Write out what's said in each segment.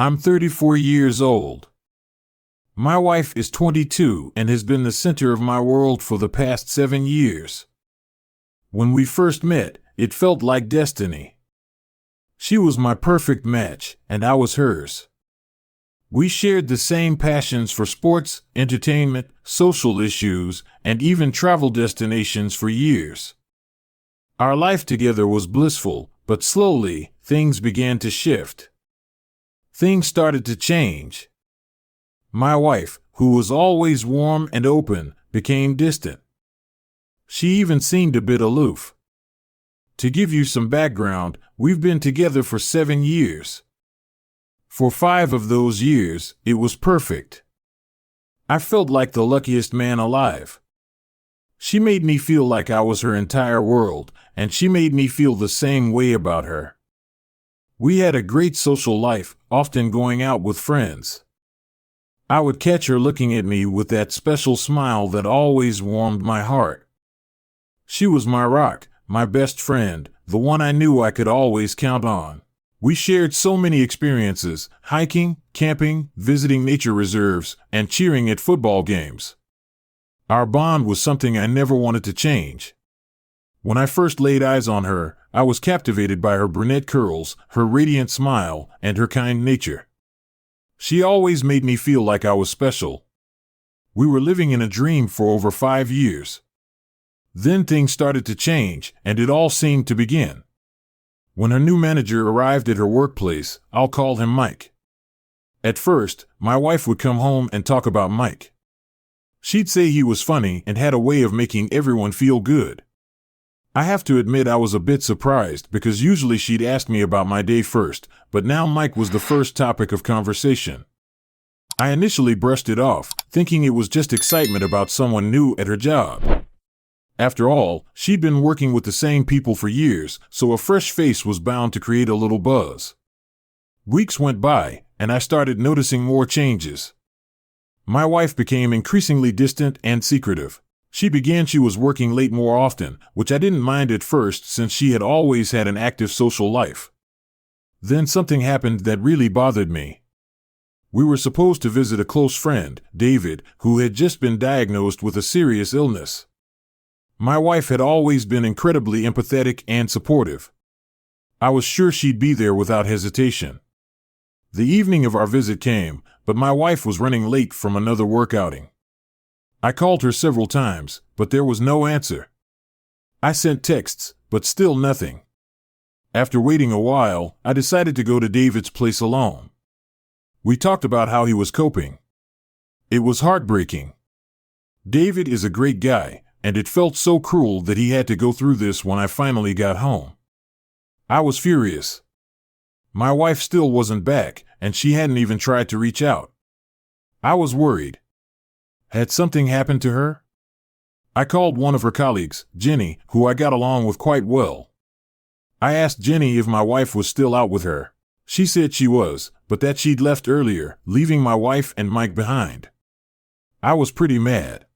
I'm 34 years old. My wife is 22 and has been the center of my world for the past 7 years. When we first met, it felt like destiny. She was my perfect match, and I was hers. We shared the same passions for sports, entertainment, social issues, and even travel destinations for years. Our life together was blissful, but slowly, things began to shift. Things started to change. My wife, who was always warm and open, became distant. She even seemed a bit aloof. To give you some background, we've been together for 7 years. For 5 of those years, it was perfect. I felt like the luckiest man alive. She made me feel like I was her entire world, and she made me feel the same way about her. We had a great social life, often going out with friends. I would catch her looking at me with that special smile that always warmed my heart. She was my rock, my best friend, the one I knew I could always count on. We shared so many experiences, hiking, camping, visiting nature reserves, and cheering at football games. Our bond was something I never wanted to change. When I first laid eyes on her, I was captivated by her brunette curls, her radiant smile, and her kind nature. She always made me feel like I was special. We were living in a dream for over 5 years. Then things started to change, and it all seemed to begin. When her new manager arrived at her workplace, I'll call him Mike. At first, my wife would come home and talk about Mike. She'd say he was funny and had a way of making everyone feel good. I have to admit I was a bit surprised because usually she'd ask me about my day first, but now Mike was the first topic of conversation. I initially brushed it off, thinking it was just excitement about someone new at her job. After all, she'd been working with the same people for years, so a fresh face was bound to create a little buzz. Weeks went by, and I started noticing more changes. My wife became increasingly distant and secretive. She was working late more often, which I didn't mind at first since she had always had an active social life. Then something happened that really bothered me. We were supposed to visit a close friend, David, who had just been diagnosed with a serious illness. My wife had always been incredibly empathetic and supportive. I was sure she'd be there without hesitation. The evening of our visit came, but my wife was running late from another work outing. I called her several times, but there was no answer. I sent texts, but still nothing. After waiting a while, I decided to go to David's place alone. We talked about how he was coping. It was heartbreaking. David is a great guy, and it felt so cruel that he had to go through this when I finally got home. I was furious. My wife still wasn't back, and she hadn't even tried to reach out. I was worried. Had something happened to her? I called one of her colleagues, Jenny, who I got along with quite well. I asked Jenny if my wife was still out with her. She said she was, but that she'd left earlier, leaving my wife and Mike behind. I was pretty mad.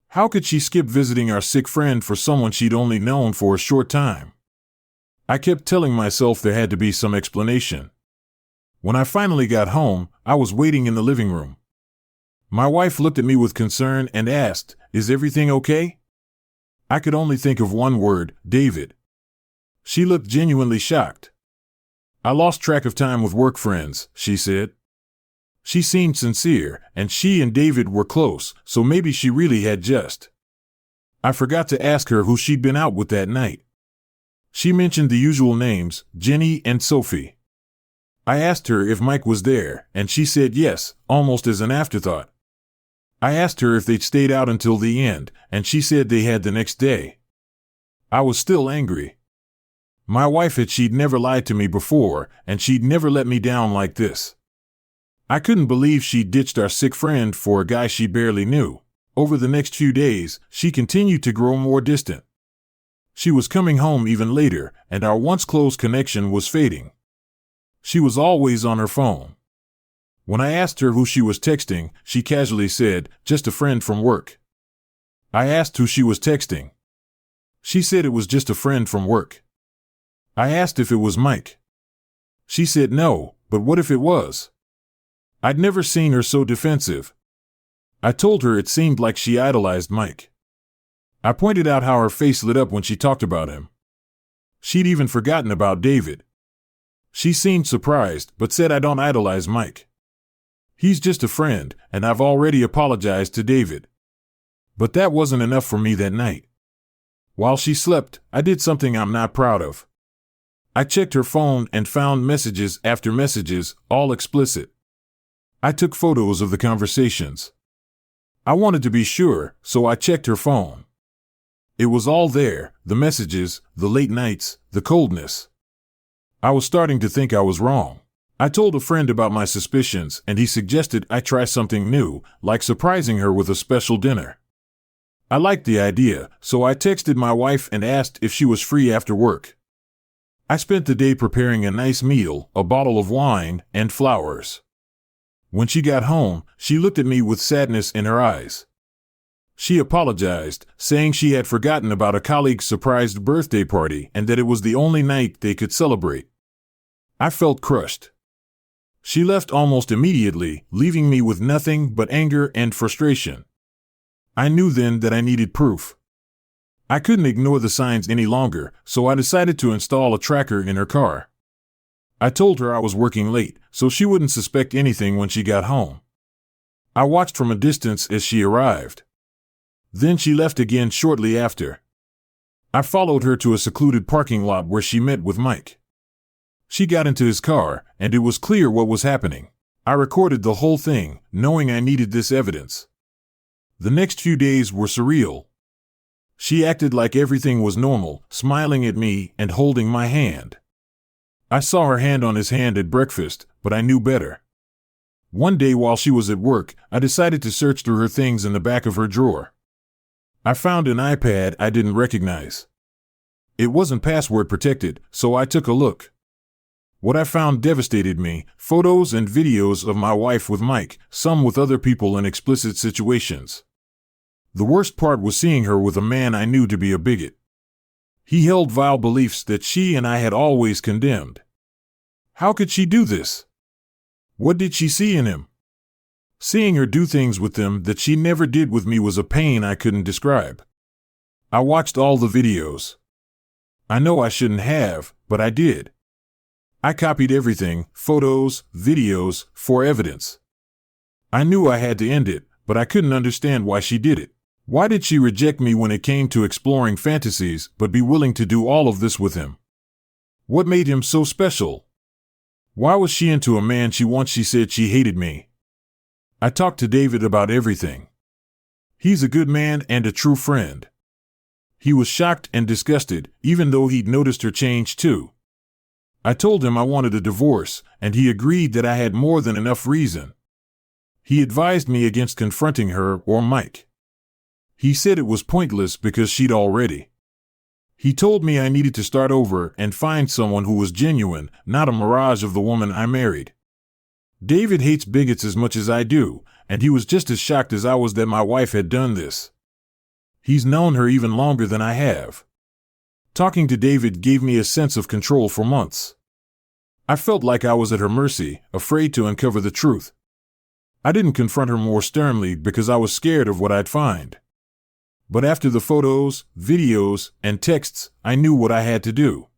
How could she skip visiting our sick friend for someone she'd only known for a short time? I kept telling myself there had to be some explanation. When I finally got home, I was waiting in the living room. My wife looked at me with concern and asked, "Is everything okay?" I could only think of one word, David. She looked genuinely shocked. "I lost track of time with work friends," she said. She seemed sincere, and she and David were close, so maybe she really had just. I forgot to ask her who she'd been out with that night. She mentioned the usual names, Jenny and Sophie. I asked her if Mike was there, and she said yes, almost as an afterthought. I asked her if they'd stayed out until the end, and she said they had the next day. I was still angry. My wife she'd never lied to me before, and she'd never let me down like this. I couldn't believe she'd ditched our sick friend for a guy she barely knew. Over the next few days, she continued to grow more distant. She was coming home even later, and our once close connection was fading. She was always on her phone. When I asked her who she was texting, she casually said, "Just a friend from work." I asked who she was texting. She said it was just a friend from work. I asked if it was Mike. She said no, But what if it was? I'd never seen her so defensive. I told her it seemed like she idolized Mike. I pointed out how her face lit up when she talked about him. She'd even forgotten about David. She seemed surprised, but said I don't idolize Mike. He's just a friend, and I've already apologized to David. But that wasn't enough for me that night. While she slept, I did something I'm not proud of. I checked her phone and found messages after messages, all explicit. I took photos of the conversations. I wanted to be sure, so I checked her phone. It was all there, the messages, the late nights, the coldness. I was starting to think I was wrong. I told a friend about my suspicions, and he suggested I try something new, like surprising her with a special dinner. I liked the idea, so I texted my wife and asked if she was free after work. I spent the day preparing a nice meal, a bottle of wine, and flowers. When she got home, she looked at me with sadness in her eyes. She apologized, saying she had forgotten about a colleague's surprised birthday party and that it was the only night they could celebrate. I felt crushed. She left almost immediately, leaving me with nothing but anger and frustration. I knew then that I needed proof. I couldn't ignore the signs any longer, so I decided to install a tracker in her car. I told her I was working late, so she wouldn't suspect anything when she got home. I watched from a distance as she arrived. Then she left again shortly after. I followed her to a secluded parking lot where she met with Mike. She got into his car, and it was clear what was happening. I recorded the whole thing, knowing I needed this evidence. The next few days were surreal. She acted like everything was normal, smiling at me and holding my hand. I saw her hand on his hand at breakfast, but I knew better. One day while she was at work, I decided to search through her things in the back of her drawer. I found an iPad I didn't recognize. It wasn't password protected, so I took a look. What I found devastated me: photos and videos of my wife with Mike, some with other people in explicit situations. The worst part was seeing her with a man I knew to be a bigot. He held vile beliefs that she and I had always condemned. How could she do this? What did she see in him? Seeing her do things with him that she never did with me was a pain I couldn't describe. I watched all the videos. I know I shouldn't have, but I did. I copied everything, photos, videos, for evidence. I knew I had to end it, but I couldn't understand why she did it. Why did she reject me when it came to exploring fantasies, but be willing to do all of this with him? What made him so special? Why was she into a man she said she hated me? I talked to David about everything. He's a good man and a true friend. He was shocked and disgusted, even though he'd noticed her change too. I told him I wanted a divorce, and he agreed that I had more than enough reason. He advised me against confronting her or Mike. He said it was pointless because she'd already. He told me I needed to start over and find someone who was genuine, not a mirage of the woman I married. David hates bigots as much as I do, and he was just as shocked as I was that my wife had done this. He's known her even longer than I have. Talking to David gave me a sense of control for months. I felt like I was at her mercy, afraid to uncover the truth. I didn't confront her more sternly because I was scared of what I'd find. But after the photos, videos, and texts, I knew what I had to do.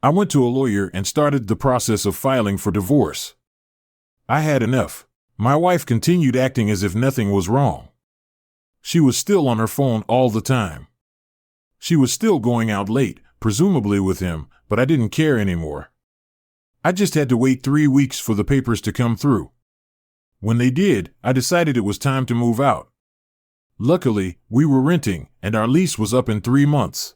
I went to a lawyer and started the process of filing for divorce. I had enough. My wife continued acting as if nothing was wrong. She was still on her phone all the time. She was still going out late, presumably with him, but I didn't care anymore. I just had to wait 3 weeks for the papers to come through. When they did, I decided it was time to move out. Luckily, we were renting, and our lease was up in 3 months.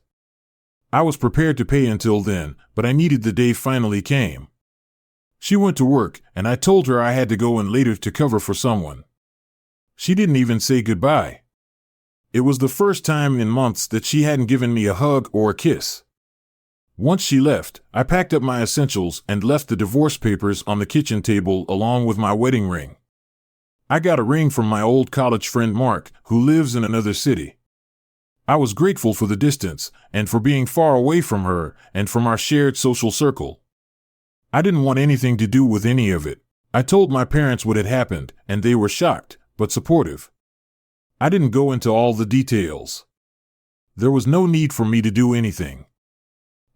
I was prepared to pay until then, but I needed the day finally came. She went to work, and I told her I had to go in later to cover for someone. She didn't even say goodbye. It was the first time in months that she hadn't given me a hug or a kiss. Once she left, I packed up my essentials and left the divorce papers on the kitchen table along with my wedding ring. I got a ring from my old college friend Mark, who lives in another city. I was grateful for the distance, and for being far away from her, and from our shared social circle. I didn't want anything to do with any of it. I told my parents what had happened, and they were shocked, but supportive. I didn't go into all the details. There was no need for me to do anything.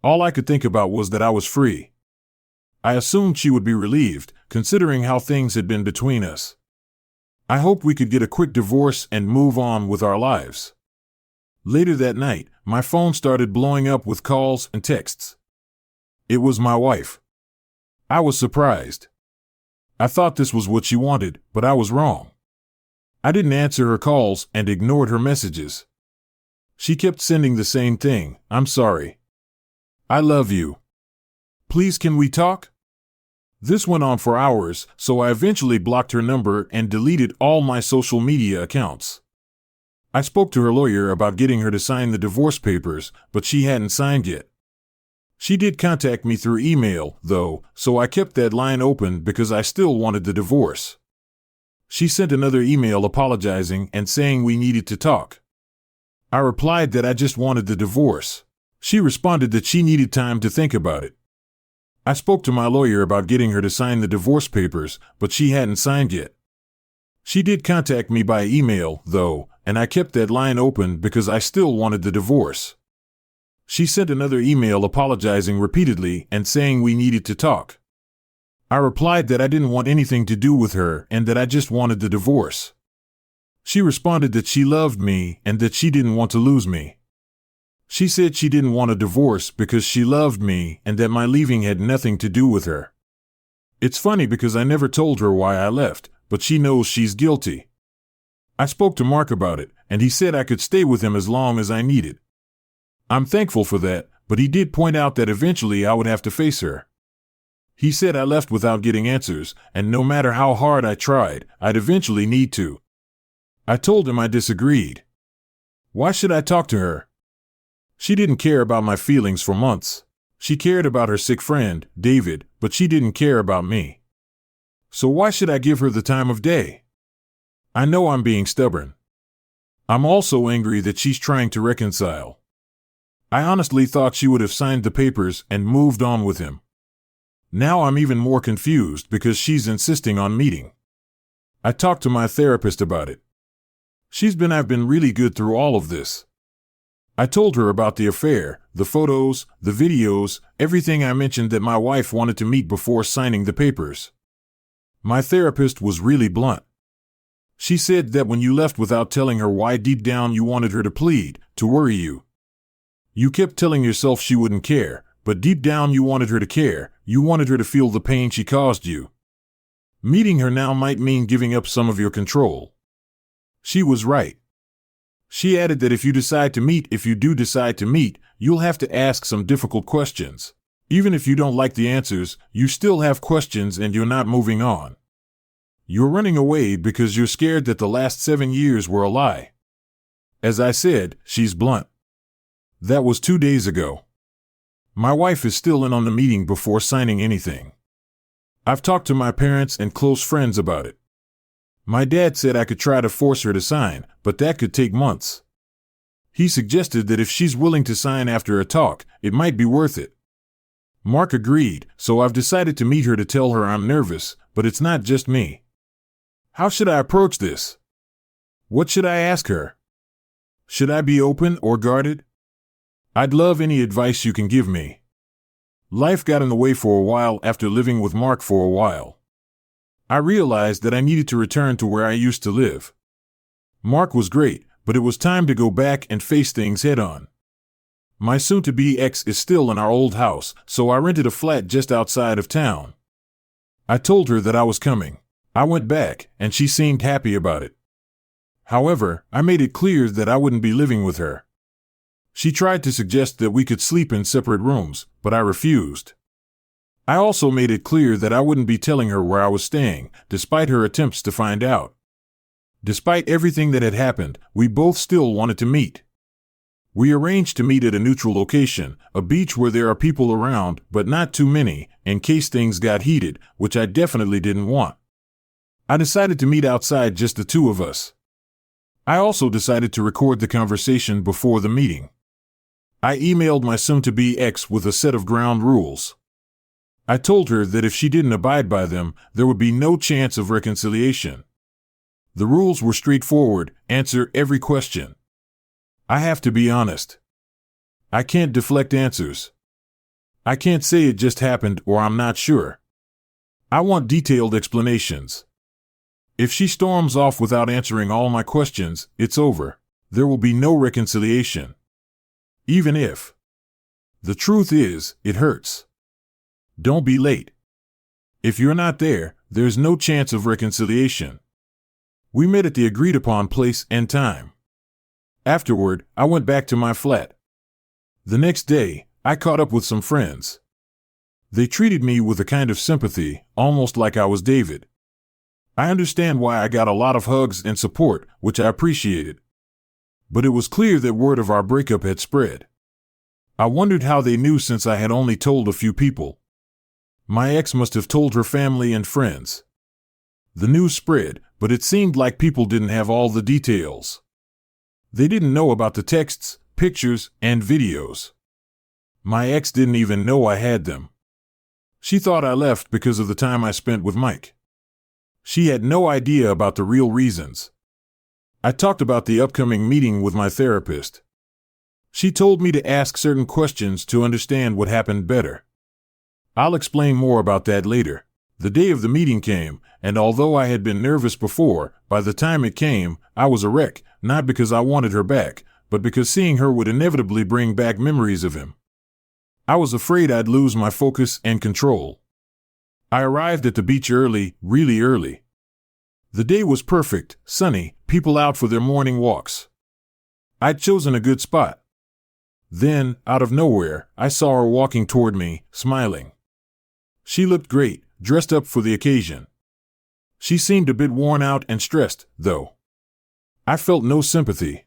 All I could think about was that I was free. I assumed she would be relieved, considering how things had been between us. I hoped we could get a quick divorce and move on with our lives. Later that night, my phone started blowing up with calls and texts. It was my wife. I was surprised. I thought this was what she wanted, but I was wrong. I didn't answer her calls and ignored her messages. She kept sending the same thing: "I'm sorry. I love you. Please, can we talk?" This went on for hours, so I eventually blocked her number and deleted all my social media accounts. I spoke to her lawyer about getting her to sign the divorce papers, but she hadn't signed yet. She did contact me through email, though, so I kept that line open because I still wanted the divorce. She sent another email apologizing and saying we needed to talk. I replied that I just wanted the divorce. She responded that she needed time to think about it. I spoke to my lawyer about getting her to sign the divorce papers, but she hadn't signed yet. She did contact me by email, though, and I kept that line open because I still wanted the divorce. She sent another email apologizing repeatedly and saying we needed to talk. I replied that I didn't want anything to do with her and that I just wanted the divorce. She responded that she loved me and that she didn't want to lose me. She said she didn't want a divorce because she loved me and that my leaving had nothing to do with her. It's funny because I never told her why I left, but she knows she's guilty. I spoke to Mark about it, and he said I could stay with him as long as I needed. I'm thankful for that, but he did point out that eventually I would have to face her. He said I left without getting answers, and no matter how hard I tried, I'd eventually need to. I told him I disagreed. Why should I talk to her? She didn't care about my feelings for months. She cared about her sick friend, David, but she didn't care about me. So why should I give her the time of day? I know I'm being stubborn. I'm also angry that she's trying to reconcile. I honestly thought she would have signed the papers and moved on with him. Now I'm even more confused because she's insisting on meeting. I talked to my therapist about it. I've been really good through all of this. I told her about the affair, the photos, the videos, everything. I mentioned that my wife wanted to meet before signing the papers. My therapist was really blunt. She said that when you left without telling her why, deep down you wanted her to plead, to worry you. You kept telling yourself she wouldn't care, but deep down you wanted her to care. You wanted her to feel the pain she caused you. Meeting her now might mean giving up some of your control. She was right. She added that if you do decide to meet, you'll have to ask some difficult questions. Even if you don't like the answers, you still have questions and you're not moving on. You're running away because you're scared that the last 7 years were a lie. As I said, she's blunt. That was 2 days ago. My wife is still in on the meeting before signing anything. I've talked to my parents and close friends about it. My dad said I could try to force her to sign, but that could take months. He suggested that if she's willing to sign after a talk, it might be worth it. Mark agreed, so I've decided to meet her to tell her I'm nervous, but it's not just me. How should I approach this? What should I ask her? Should I be open or guarded? I'd love any advice you can give me. Life got in the way for a while after living with Mark for a while. I realized that I needed to return to where I used to live. Mark was great, but it was time to go back and face things head on. My soon-to-be ex is still in our old house, so I rented a flat just outside of town. I told her that I was coming. I went back, and she seemed happy about it. However, I made it clear that I wouldn't be living with her. She tried to suggest that we could sleep in separate rooms, but I refused. I also made it clear that I wouldn't be telling her where I was staying, despite her attempts to find out. Despite everything that had happened, we both still wanted to meet. We arranged to meet at a neutral location, a beach where there are people around, but not too many, in case things got heated, which I definitely didn't want. I decided to meet outside, just the two of us. I also decided to record the conversation before the meeting. I emailed my soon-to-be ex with a set of ground rules. I told her that if she didn't abide by them, there would be no chance of reconciliation. The rules were straightforward: answer every question. I have to be honest. I can't deflect answers. I can't say it just happened or I'm not sure. I want detailed explanations. If she storms off without answering all my questions, it's over. There will be no reconciliation. Even if. The truth is, it hurts. Don't be late. If you're not there, there's no chance of reconciliation. We met at the agreed-upon place and time. Afterward, I went back to my flat. The next day, I caught up with some friends. They treated me with a kind of sympathy, almost like I was David. I understand why I got a lot of hugs and support, which I appreciated. But it was clear that word of our breakup had spread. I wondered how they knew, since I had only told a few people. My ex must have told her family and friends. The news spread, but it seemed like people didn't have all the details. They didn't know about the texts, pictures, and videos. My ex didn't even know I had them. She thought I left because of the time I spent with Mike. She had no idea about the real reasons. I talked about the upcoming meeting with my therapist. She told me to ask certain questions to understand what happened better. I'll explain more about that later. The day of the meeting came, and although I had been nervous before, by the time it came, I was a wreck, not because I wanted her back, but because seeing her would inevitably bring back memories of him. I was afraid I'd lose my focus and control. I arrived at the beach early, really early. The day was perfect, sunny, people out for their morning walks. I'd chosen a good spot. Then, out of nowhere, I saw her walking toward me, smiling. She looked great, dressed up for the occasion. She seemed a bit worn out and stressed, though. I felt no sympathy.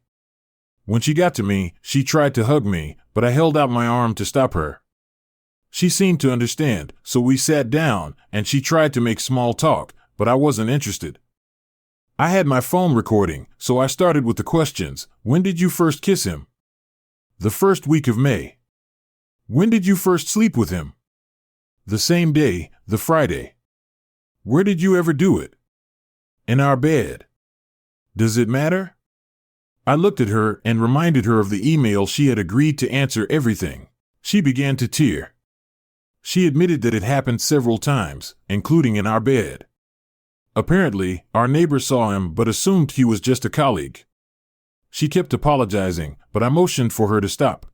When she got to me, she tried to hug me, but I held out my arm to stop her. She seemed to understand, so we sat down, and she tried to make small talk, but I wasn't interested. I had my phone recording, so I started with the questions. When did you first kiss him? The first week of May. When did you first sleep with him? The same day, the Friday. Where did you ever do it? In our bed. Does it matter? I looked at her and reminded her of the email she had agreed to answer everything. She began to tear. She admitted that it happened several times, including in our bed. Apparently, our neighbor saw him but assumed he was just a colleague. She kept apologizing, but I motioned for her to stop.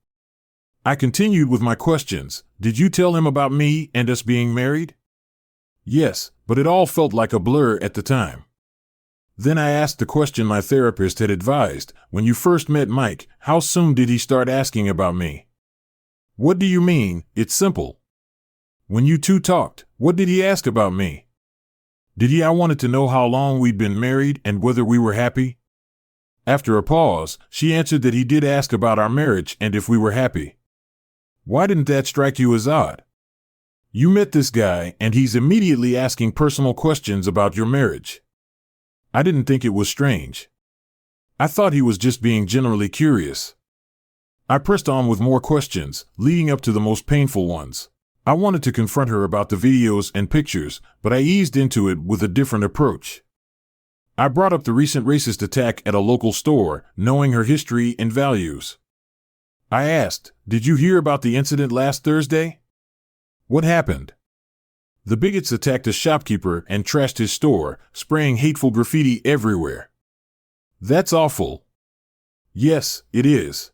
I continued with my questions. Did you tell him about me and us being married? Yes, but it all felt like a blur at the time. Then I asked the question my therapist had advised. When you first met Mike, how soon did he start asking about me? What do you mean? It's simple. When you two talked, what did he ask about me? I wanted to know how long we'd been married and whether we were happy. After a pause, she answered that he did ask about our marriage and if we were happy. Why didn't that strike you as odd? You met this guy and he's immediately asking personal questions about your marriage. I didn't think it was strange. I thought he was just being generally curious. I pressed on with more questions, leading up to the most painful ones. I wanted to confront her about the videos and pictures, but I eased into it with a different approach. I brought up the recent racist attack at a local store, knowing her history and values. I asked, did you hear about the incident last Thursday? What happened? The bigots attacked a shopkeeper and trashed his store, spraying hateful graffiti everywhere. That's awful. Yes, it is.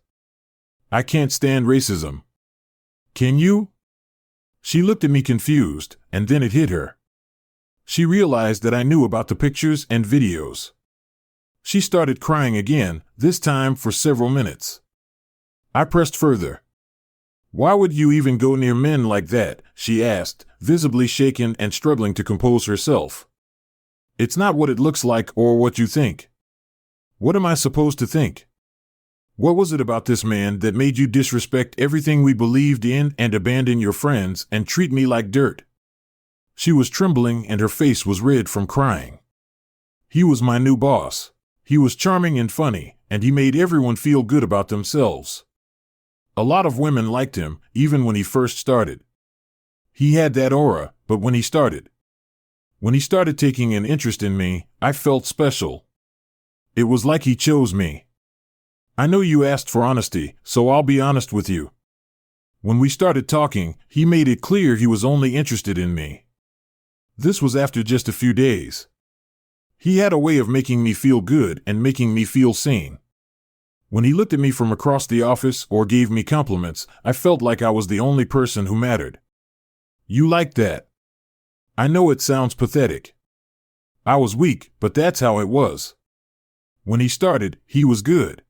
I can't stand racism. Can you? She looked at me confused, and then it hit her. She realized that I knew about the pictures and videos. She started crying again, this time for several minutes. I pressed further. Why would you even go near men like that? She asked, visibly shaken and struggling to compose herself. It's not what it looks like or what you think. What am I supposed to think? What was it about this man that made you disrespect everything we believed in and abandon your friends and treat me like dirt? She was trembling and her face was red from crying. He was my new boss. He was charming and funny, and he made everyone feel good about themselves. A lot of women liked him, even when he first started. He had that aura, but when he started taking an interest in me, I felt special. It was like he chose me. I know you asked for honesty, so I'll be honest with you. When we started talking, he made it clear he was only interested in me. This was after just a few days. He had a way of making me feel good and making me feel seen. When he looked at me from across the office or gave me compliments, I felt like I was the only person who mattered. You liked that. I know it sounds pathetic. I was weak, but that's how it was. When he started, he was good.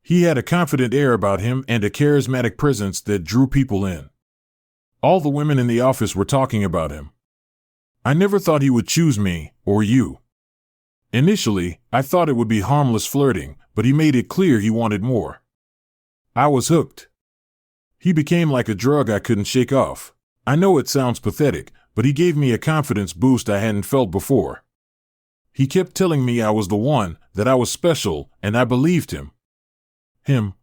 He had a confident air about him and a charismatic presence that drew people in. All the women in the office were talking about him. I never thought he would choose me, or you. Initially, I thought it would be harmless flirting, but he made it clear he wanted more. I was hooked. He became like a drug I couldn't shake off. I know it sounds pathetic, but he gave me a confidence boost I hadn't felt before. He kept telling me I was the one, that I was special, and I believed him.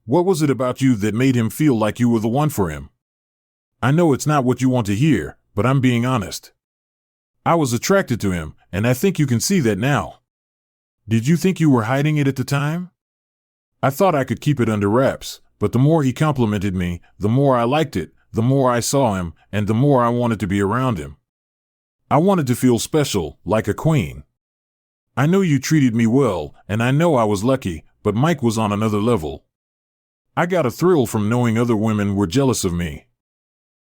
What was it about you that made him feel like you were the one for him? I know it's not what you want to hear, but I'm being honest. I was attracted to him, and I think you can see that now. Did you think you were hiding it at the time? I thought I could keep it under wraps, but the more he complimented me, the more I liked it, the more I saw him, and the more I wanted to be around him. I wanted to feel special, like a queen. I know you treated me well, and I know I was lucky, but Mike was on another level. I got a thrill from knowing other women were jealous of me.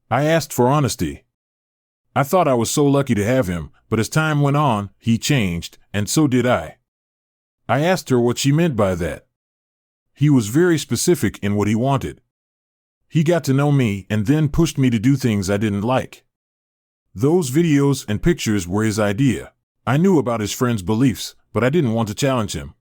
I asked for honesty. I thought I was so lucky to have him, but as time went on, he changed, and so did I. I asked her what she meant by that. He was very specific in what he wanted. He got to know me and then pushed me to do things I didn't like. Those videos and pictures were his idea. I knew about his friends' beliefs, but I didn't want to challenge him.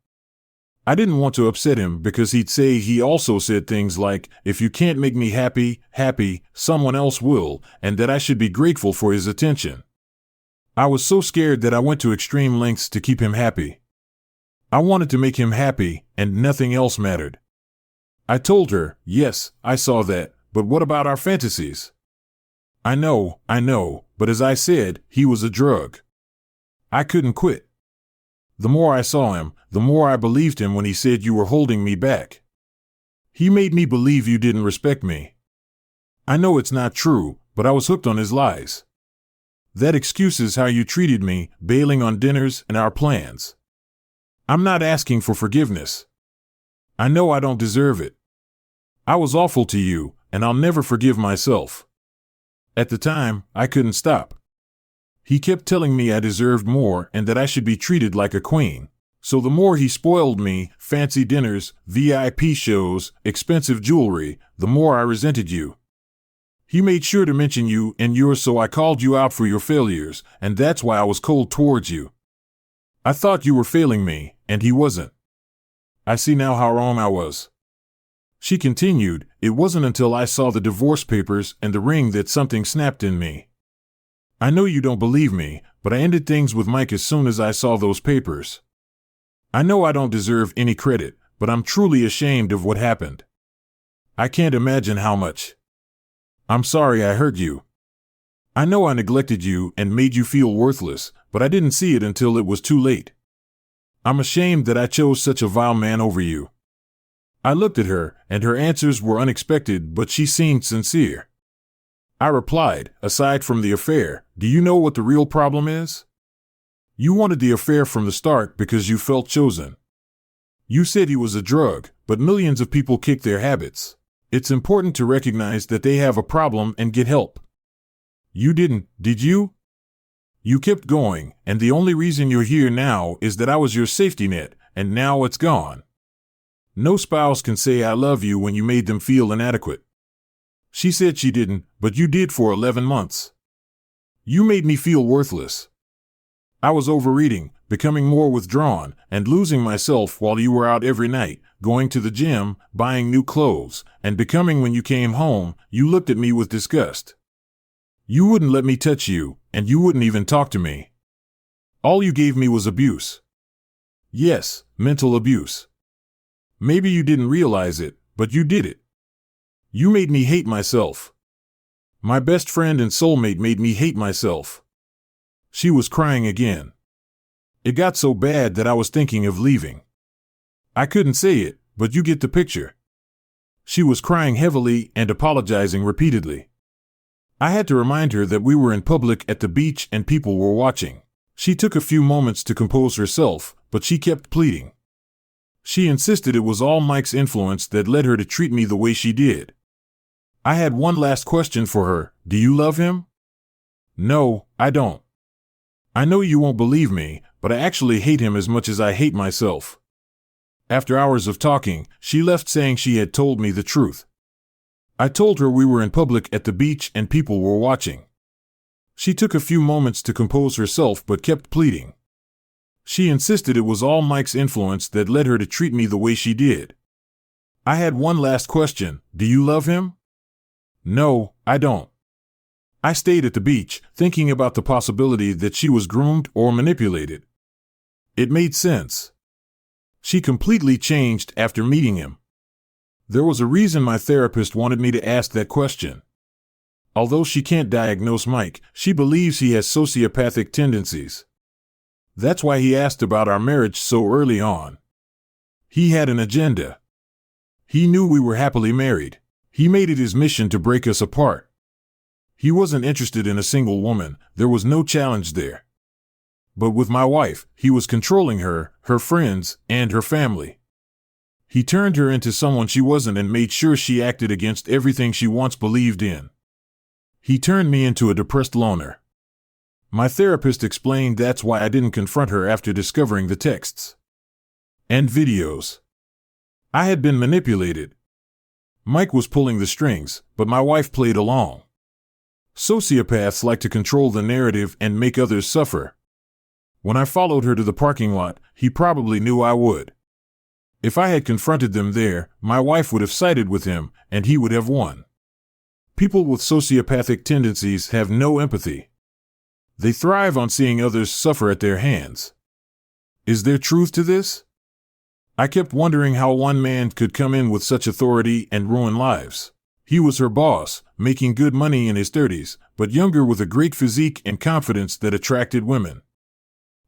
I didn't want to upset him because he'd say he also said things like, if you can't make me happy, someone else will, and that I should be grateful for his attention. I was so scared that I went to extreme lengths to keep him happy. I wanted to make him happy, and nothing else mattered. I told her, yes, I saw that, but what about our fantasies? I know, but as I said, he was a drug. I couldn't quit. The more I saw him, the more I believed him when he said you were holding me back. He made me believe you didn't respect me. I know it's not true, but I was hooked on his lies. That excuses how you treated me, bailing on dinners and our plans. I'm not asking for forgiveness. I know I don't deserve it. I was awful to you, and I'll never forgive myself. At the time, I couldn't stop. He kept telling me I deserved more and that I should be treated like a queen. So the more he spoiled me, fancy dinners, VIP shows, expensive jewelry, the more I resented you. He made sure to mention you and yours, so I called you out for your failures, and that's why I was cold towards you. I thought you were failing me, and he wasn't. I see now how wrong I was. She continued, it wasn't until I saw the divorce papers and the ring that something snapped in me. I know you don't believe me, but I ended things with Mike as soon as I saw those papers. I know I don't deserve any credit, but I'm truly ashamed of what happened. I can't imagine how much. I'm sorry I hurt you. I know I neglected you and made you feel worthless, but I didn't see it until it was too late. I'm ashamed that I chose such a vile man over you. I looked at her, and her answers were unexpected, but she seemed sincere. I replied, aside from the affair, do you know what the real problem is? You wanted the affair from the start because you felt chosen. You said he was a drug, but millions of people kick their habits. It's important to recognize that they have a problem and get help. You didn't, did you? You kept going, and the only reason you're here now is that I was your safety net, and now it's gone. No spouse can say I love you when you made them feel inadequate. She said she didn't, but you did for 11 months. You made me feel worthless. I was overeating, becoming more withdrawn, and losing myself while you were out every night, going to the gym, buying new clothes, and becoming when you came home, you looked at me with disgust. You wouldn't let me touch you, and you wouldn't even talk to me. All you gave me was abuse. Yes, mental abuse. Maybe you didn't realize it, but you did it. You made me hate myself. My best friend and soulmate made me hate myself. She was crying again. It got so bad that I was thinking of leaving. I couldn't say it, but you get the picture. She was crying heavily and apologizing repeatedly. I had to remind her that we were in public at the beach and people were watching. She took a few moments to compose herself, but she kept pleading. She insisted it was all Mike's influence that led her to treat me the way she did. I had one last question for her. Do you love him? No, I don't. I know you won't believe me, but I actually hate him as much as I hate myself. After hours of talking, she left saying she had told me the truth. I told her we were in public at the beach and people were watching. She took a few moments to compose herself but kept pleading. She insisted it was all Mike's influence that led her to treat me the way she did. I had one last question. Do you love him? No, I don't. I stayed at the beach, thinking about the possibility that she was groomed or manipulated. It made sense. She completely changed after meeting him. There was a reason my therapist wanted me to ask that question. Although she can't diagnose Mike, she believes he has sociopathic tendencies. That's why he asked about our marriage so early on. He had an agenda. He knew we were happily married. He made it his mission to break us apart. He wasn't interested in a single woman. There was no challenge there. But with my wife, he was controlling her, her friends, and her family. He turned her into someone she wasn't and made sure she acted against everything she once believed in. He turned me into a depressed loner. My therapist explained that's why I didn't confront her after discovering the texts and videos. I had been manipulated. Mike was pulling the strings, but my wife played along. Sociopaths like to control the narrative and make others suffer. When I followed her to the parking lot, he probably knew I would. If I had confronted them there, my wife would have sided with him, and he would have won. People with sociopathic tendencies have no empathy. They thrive on seeing others suffer at their hands. Is there truth to this? I kept wondering how one man could come in with such authority and ruin lives. He was her boss, making good money in his 30s, but younger with a great physique and confidence that attracted women.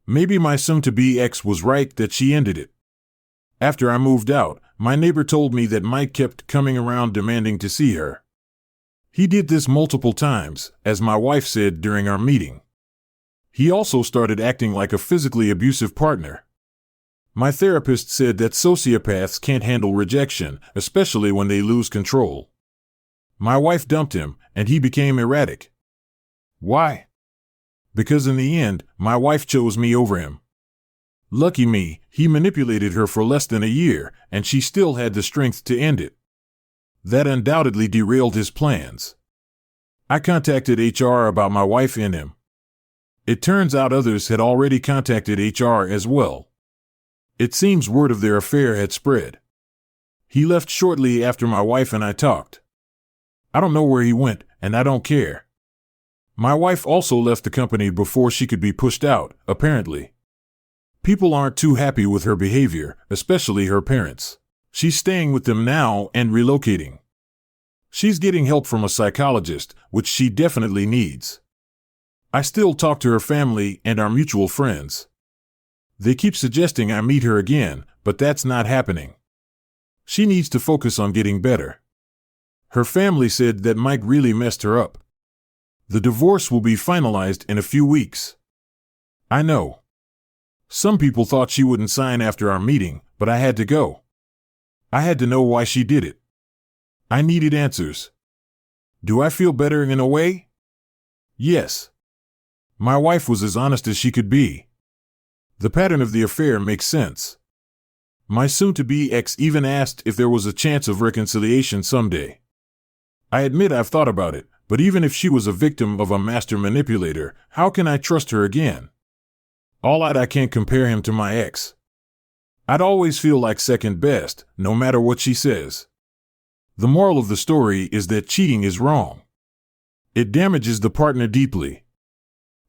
Maybe my soon-to-be ex was right that she ended it. After I moved out, my neighbor told me that Mike kept coming around demanding to see her. He did this multiple times, as my wife said during our meeting. He also started acting like a physically abusive partner. My therapist said that sociopaths can't handle rejection, especially when they lose control. My wife dumped him, and he became erratic. Why? Because in the end, my wife chose me over him. Lucky me, he manipulated her for less than a year, and she still had the strength to end it. That undoubtedly derailed his plans. I contacted HR about my wife and him. It turns out others had already contacted HR as well. It seems word of their affair had spread. He left shortly after my wife and I talked. I don't know where he went, and I don't care. My wife also left the company before she could be pushed out, apparently. People aren't too happy with her behavior, especially her parents. She's staying with them now and relocating. She's getting help from a psychologist, which she definitely needs. I still talk to her family and our mutual friends. They keep suggesting I meet her again, but that's not happening. She needs to focus on getting better. Her family said that Mike really messed her up. The divorce will be finalized in a few weeks. I know. Some people thought she wouldn't sign after our meeting, but I had to go. I had to know why she did it. I needed answers. Do I feel better in a way? Yes. My wife was as honest as she could be. The pattern of the affair makes sense. My soon-to-be ex even asked if there was a chance of reconciliation someday. I admit I've thought about it, but even if she was a victim of a master manipulator, how can I trust her again? All out I can't compare him to my ex. I'd always feel like second best, no matter what she says. The moral of the story is that cheating is wrong. It damages the partner deeply.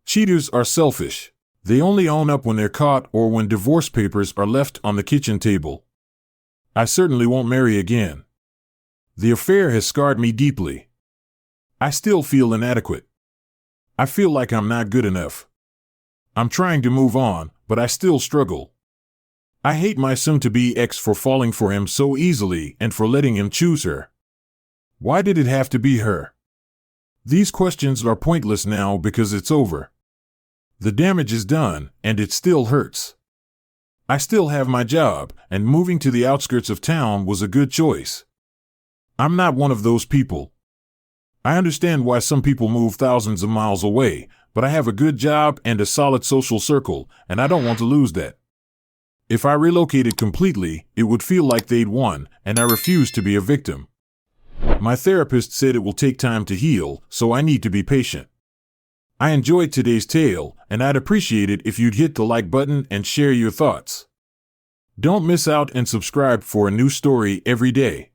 Cheaters are selfish. They only own up when they're caught or when divorce papers are left on the kitchen table. I certainly won't marry again. The affair has scarred me deeply. I still feel inadequate. I feel like I'm not good enough. I'm trying to move on, but I still struggle. I hate my soon-to-be ex for falling for him so easily and for letting him choose her. Why did it have to be her? These questions are pointless now because it's over. The damage is done, and it still hurts. I still have my job, and moving to the outskirts of town was a good choice. I'm not one of those people. I understand why some people move thousands of miles away, but I have a good job and a solid social circle, and I don't want to lose that. If I relocated completely, it would feel like they'd won, and I refuse to be a victim. My therapist said it will take time to heal, so I need to be patient. I enjoyed today's tale, and I'd appreciate it if you'd hit the like button and share your thoughts. Don't miss out and subscribe for a new story every day.